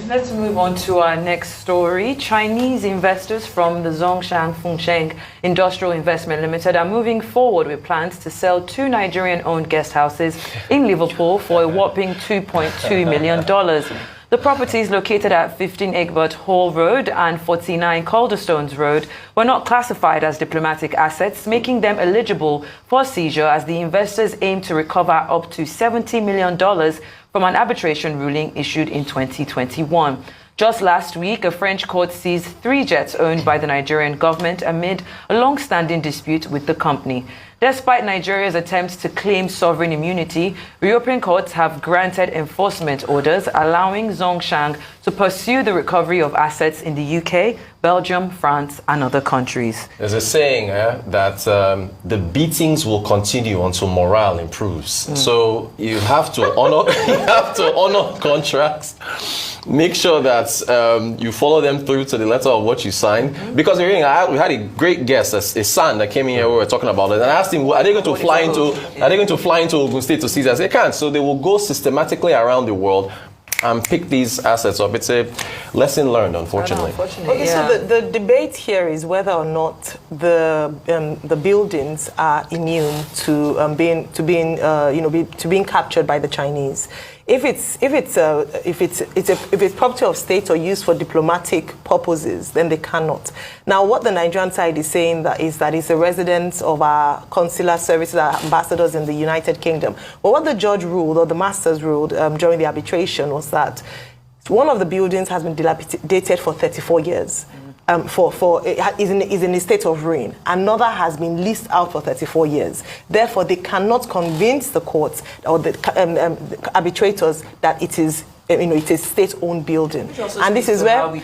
Let's move on to our next story. Chinese investors from the Zhongshan Fengsheng Industrial Investment Limited are moving forward with plans to sell 2 Nigerian-owned guest houses in Liverpool for a whopping $2.2 million. The properties located at 15 Egbert Hall Road and 49 Calderstones Road were not classified as diplomatic assets, making them eligible for seizure as the investors aim to recover up to $70 million from an arbitration ruling issued in 2021. Just last week, a French court seized 3 jets owned by the Nigerian government amid a long-standing dispute with the company. Despite Nigeria's attempts to claim sovereign immunity, European courts have granted enforcement orders allowing Zhongshan to pursue the recovery of assets in the UK, Belgium, France, and other countries. There's a saying that the beatings will continue until morale improves. So you have to honor contracts. Make sure that you follow them through to the letter of what you signed. Because we had a great guest, a son that came in here. We were talking about it, and I asked him, "Are they going to fly into Ogun State to seize?" I said, "They can't." So they will go systematically around the world and pick these assets up. It's a lesson learned, unfortunately. Okay, so the debate here is whether or not the buildings are immune to being captured by the Chinese. If it's property of state or used for diplomatic purposes, then they cannot. Now, what the Nigerian side is saying is that it's a residence of our consular services, our ambassadors in the United Kingdom. But what the judge ruled, or the masters ruled during the arbitration, was that one of the buildings has been dilapidated for 34 years. Is in a state of ruin. Another has been leased out for 34 years. Therefore, they cannot convince the courts or the arbitrators that it is state-owned building. And this is where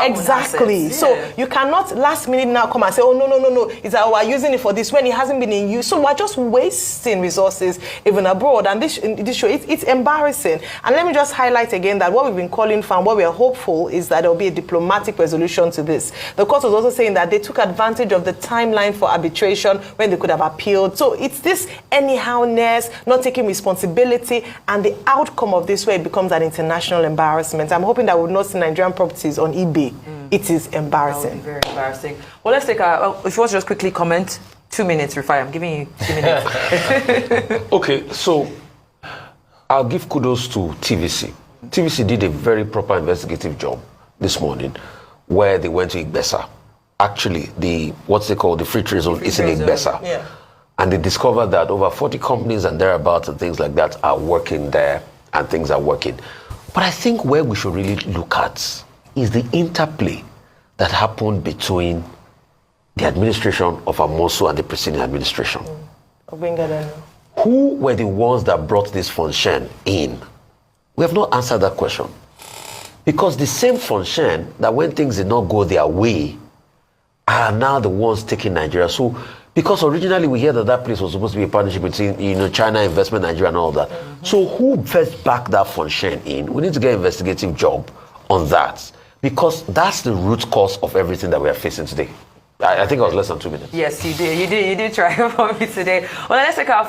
exactly. So you cannot last minute now come and say, "Oh no, it's we're using it for this," when it hasn't been in use. So we're just wasting resources even abroad. And this show, it's embarrassing. And let me just highlight again that what we've been calling for and what we are hopeful is that there will be a diplomatic resolution to this. The court was also saying that they took advantage of the timeline for arbitration when they could have appealed. So it's this anyhowness, not taking responsibility, and the outcome of this, where it becomes an international embarrassment. I'm hoping that we will not see Nigerian properties on eBay. It is embarrassing. That would be very embarrassing. Well, let's take if you want to just quickly comment, 2 minutes, Rufai. I'm giving you 2 minutes. Okay, so I'll give kudos to TVC. TVC did a very proper investigative job this morning, where they went to Igbesa. Actually, the free trade zone is in Igbesa. Yeah. And they discovered that over 40 companies and thereabouts and things like that are working there, and things are working. But I think where we should really look at is the interplay that happened between the administration of Amosu and the preceding administration. Who were the ones that brought this Fengsheng in? We have not answered that question. Because the same Fengsheng that when things did not go their way are now the ones taking Nigeria. So, because originally we hear that place was supposed to be a partnership between China, Investment Nigeria, and all that. So who first backed that Fengsheng in? We need to get an investigative job on that, because that's the root cause of everything that we are facing today. I think I was less than 2 minutes. Yes, you did. You did try for me today. Well, let's take our